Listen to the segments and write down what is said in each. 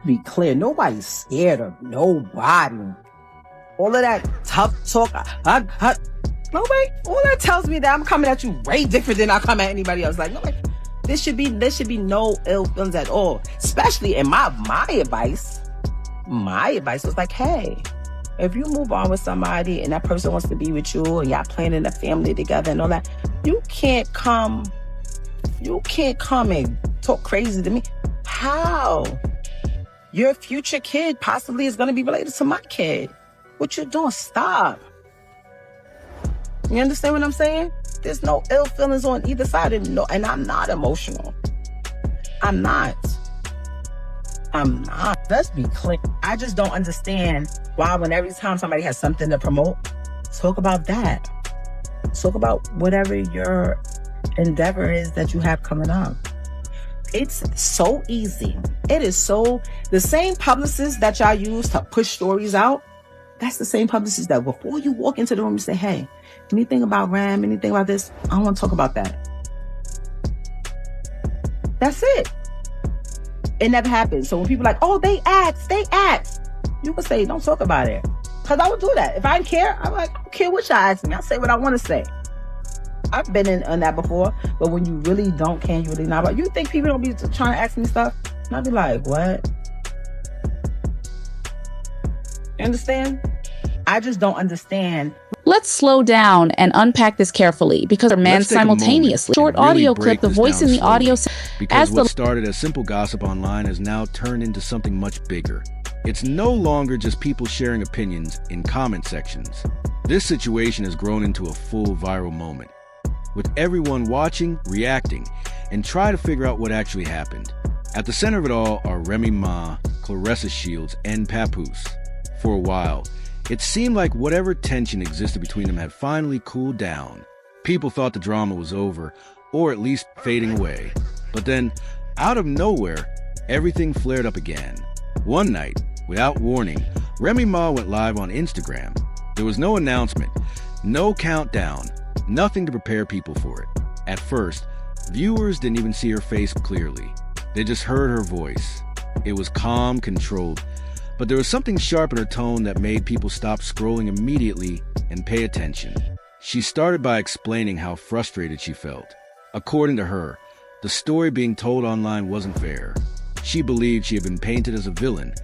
Be clear, nobody's scared of nobody. All of that tough talk, nobody. All that tells me that I'm coming at you way different than I come at anybody else. Like, nobody. There should be no ill feelings at all. Especially in my advice. My advice was like, hey, if you move on with somebody and that person wants to be with you and y'all planning a family together and all that, you can't come and talk crazy to me. How? Your future kid possibly is going to be related to my kid. What you doing? Stop. You understand what I'm saying? There's no ill feelings on either side. And I'm not emotional. I'm not. Let's be clear. I just don't understand why when every time somebody has something to promote, talk about that. Talk about whatever your endeavor is that you have coming up. It's so easy. It is so... The same publicists that y'all use to push stories out, that's the same publicist that before you walk into the room, you say, hey, anything about Ram, anything about this, I don't want to talk about that. That's it. It never happens. So when people are like, oh, they asked, you can say, don't talk about it. Because I would do that. If I didn't care, I'm like, I don't care what y'all ask me. I'll say what I want to say. I've been on that before, but when you really don't care, you really not about. You think people don't be trying to ask me stuff? And I'll be like, what? You understand? I just don't understand. Let's slow down and unpack this carefully because man simultaneously. Short audio clip, the voice in the audio. Because what started as simple gossip online has now turned into something much bigger. It's no longer just people sharing opinions in comment sections. This situation has grown into a full viral moment, with everyone watching, reacting, and trying to figure out what actually happened. At the center of it all are Remy Ma, Claressa Shields, and Papoose. For a while, it seemed like whatever tension existed between them had finally cooled down. People thought the drama was over, or at least fading away. But then, out of nowhere, everything flared up again. One night, without warning, Remy Ma went live on Instagram. There was no announcement, no countdown, nothing to prepare people for it. At first, viewers didn't even see her face clearly. They just heard her voice. It was calm, controlled, but there was something sharp in her tone that made people stop scrolling immediately and pay attention. She started by explaining how frustrated she felt. According to her, the story being told online wasn't fair. She believed she had been painted as a villain,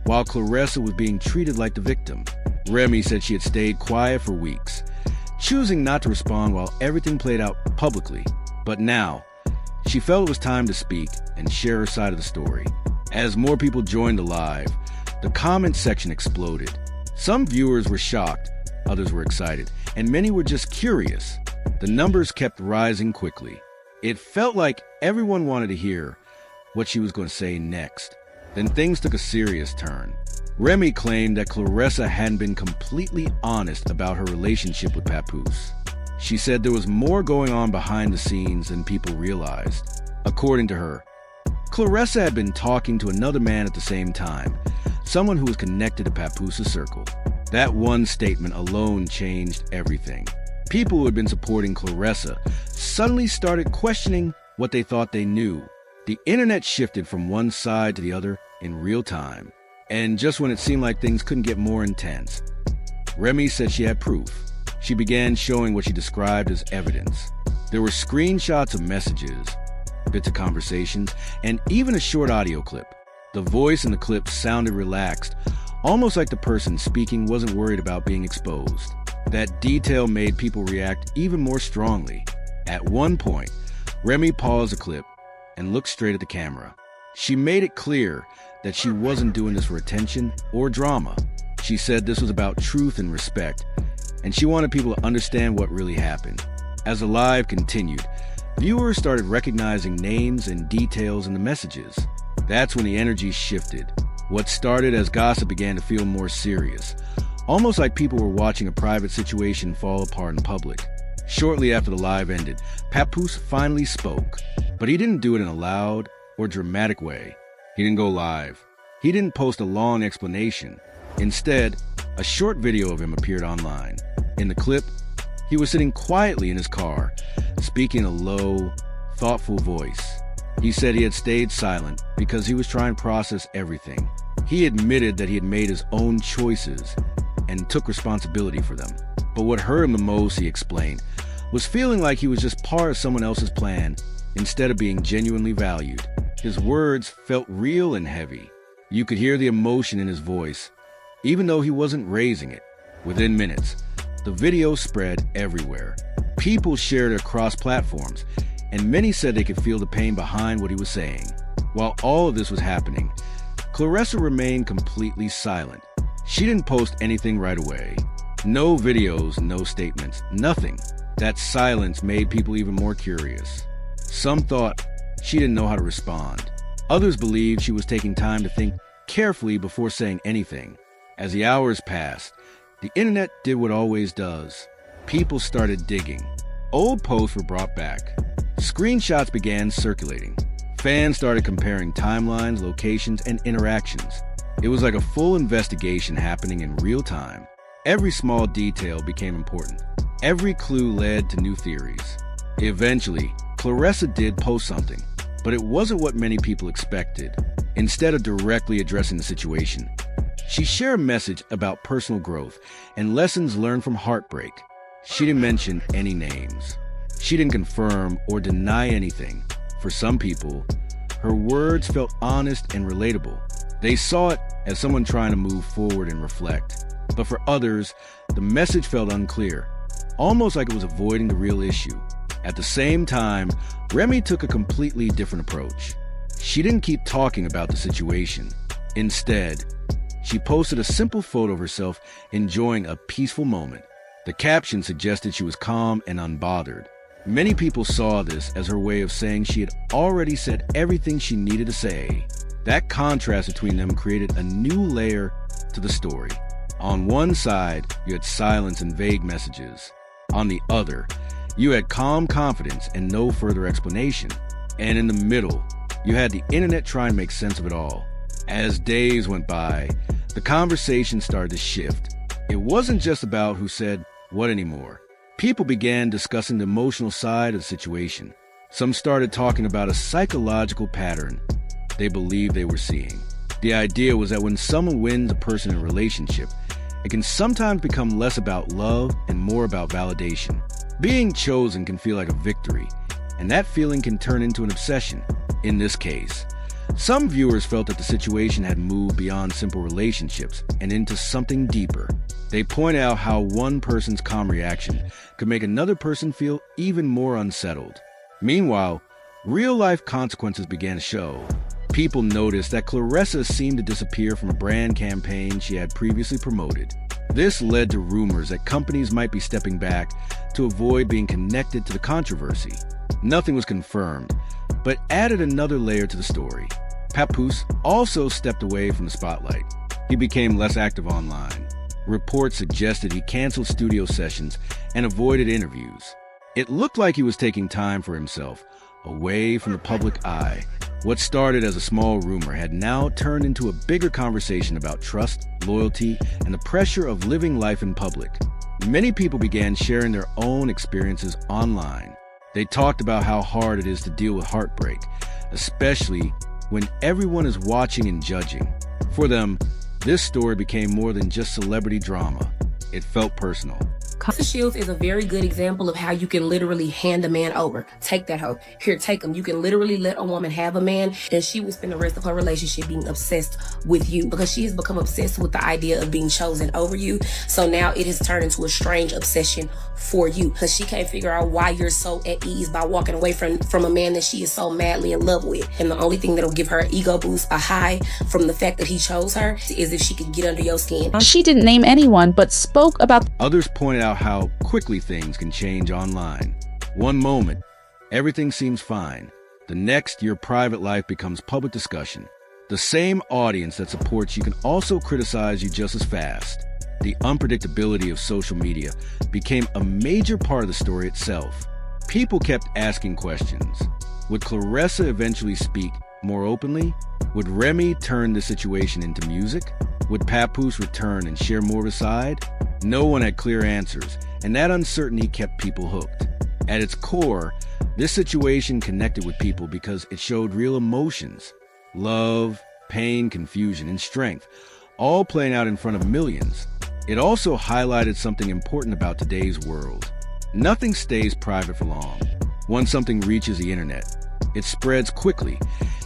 while Claressa was being treated like the victim. Remy said she had stayed quiet for weeks, choosing not to respond while everything played out publicly. But now, she felt it was time to speak and share her side of the story. As more people joined the live, the comment section exploded. Some viewers were shocked, others were excited, and many were just curious. The numbers kept rising quickly. It felt like everyone wanted to hear what she was going to say next. Then things took a serious turn. Remy claimed that Claressa hadn't been completely honest about her relationship with Papoose. She said there was more going on behind the scenes than people realized. According to her, Claressa had been talking to another man at the same time, someone who was connected to Papoose's circle. That one statement alone changed everything. People who had been supporting Claressa suddenly started questioning what they thought they knew. The internet shifted from one side to the other in real time. And just when it seemed like things couldn't get more intense, Remy said she had proof. She began showing what she described as evidence. There were screenshots of messages, bits of conversations, and even a short audio clip. The voice in the clip sounded relaxed, almost like the person speaking wasn't worried about being exposed. That detail made people react even more strongly. At one point, Remy paused the clip and looked straight at the camera. She made it clear that she wasn't doing this for attention or drama. She said this was about truth and respect, and she wanted people to understand what really happened. As the live continued, viewers started recognizing names and details in the messages. That's when the energy shifted. What started as gossip began to feel more serious, almost like people were watching a private situation fall apart in public. Shortly after the live ended, Papoose finally spoke, but he didn't do it in a loud or dramatic way. He didn't go live. He didn't post a long explanation. Instead, a short video of him appeared online. In the clip, he was sitting quietly in his car, speaking in a low, thoughtful voice. He said he had stayed silent because he was trying to process everything. He admitted that he had made his own choices and took responsibility for them. But what hurt him the most, he explained, was feeling like he was just part of someone else's plan instead of being genuinely valued. His words felt real and heavy. You could hear the emotion in his voice, even though he wasn't raising it. Within minutes, the video spread everywhere. People shared it across platforms, and many said they could feel the pain behind what he was saying. While all of this was happening, Claressa remained completely silent. She didn't post anything right away. No videos, no statements, nothing. That silence made people even more curious. Some thought she didn't know how to respond. Others believed she was taking time to think carefully before saying anything. As the hours passed, the internet did what it always does. People started digging. Old posts were brought back. Screenshots began circulating. Fans started comparing timelines, locations, and interactions. It was like a full investigation happening in real time. Every small detail became important. Every clue led to new theories. Eventually, Claressa did post something, but it wasn't what many people expected. Instead of directly addressing the situation, she shared a message about personal growth and lessons learned from heartbreak. She didn't mention any names. She didn't confirm or deny anything. For some people, her words felt honest and relatable. They saw it as someone trying to move forward and reflect. But for others, the message felt unclear, almost like it was avoiding the real issue. At the same time, Remy took a completely different approach. She didn't keep talking about the situation. Instead, she posted a simple photo of herself enjoying a peaceful moment. The caption suggested she was calm and unbothered. Many people saw this as her way of saying she had already said everything she needed to say. That contrast between them created a new layer to the story. On one side, you had silence and vague messages. On the other, you had calm confidence and no further explanation. And in the middle, you had the internet trying to make sense of it all. As days went by, the conversation started to shift. It wasn't just about who said what anymore. People began discussing the emotional side of the situation. Some started talking about a psychological pattern they believed they were seeing. The idea was that when someone wins a person in a relationship, it can sometimes become less about love and more about validation. Being chosen can feel like a victory, and that feeling can turn into an obsession. In this case, some viewers felt that the situation had moved beyond simple relationships and into something deeper. They pointed out how one person's calm reaction could make another person feel even more unsettled. Meanwhile, real-life consequences began to show. People noticed that Claressa seemed to disappear from a brand campaign she had previously promoted. This led to rumors that companies might be stepping back to avoid being connected to the controversy. Nothing was confirmed, but added another layer to the story. Papoose also stepped away from the spotlight. He became less active online. Reports suggested he canceled studio sessions and avoided interviews. It looked like he was taking time for himself, away from the public eye. What started as a small rumor had now turned into a bigger conversation about trust, loyalty, and the pressure of living life in public. Many people began sharing their own experiences online. They talked about how hard it is to deal with heartbreak, especially when everyone is watching and judging. For them, this story became more than just celebrity drama. It felt personal. Claressa Shields is a very good example of how you can literally hand a man over. Take that hoe. Here, take him. You can literally let a woman have a man, and she will spend the rest of her relationship being obsessed with you because she has become obsessed with the idea of being chosen over you. So now it has turned into a strange obsession for you because she can't figure out why you're so at ease by walking away from a man that she is so madly in love with. And the only thing that'll give her an ego boost, a high from the fact that he chose her, is if she can get under your skin. She didn't name anyone, but spoke about Others pointed out how quickly things can change online. One moment, everything seems fine. The next, your private life becomes public discussion. The same audience that supports you can also criticize you just as fast. The unpredictability of social media became a major part of the story itself. People kept asking questions. Would Claressa eventually speak more openly? Would Remy turn the situation into music? Would Papoose return and share more of his side? No one had clear answers, and that uncertainty kept people hooked. At its core, this situation connected with people because it showed real emotions, love, pain, confusion, and strength, all playing out in front of millions. It also highlighted something important about today's world. Nothing stays private for long. Once something reaches the internet, it spreads quickly,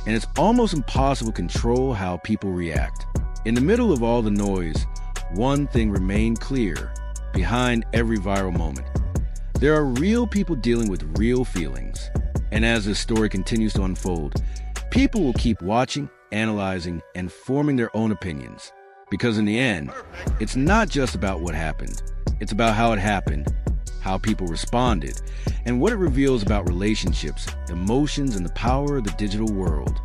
and it's almost impossible to control how people react. In the middle of all the noise, one thing remained clear. Behind every viral moment, there are real people dealing with real feelings. And as this story continues to unfold, people will keep watching, analyzing, and forming their own opinions. Because in the end, it's not just about what happened. It's about how it happened, how people responded, and what it reveals about relationships, emotions, and the power of the digital world.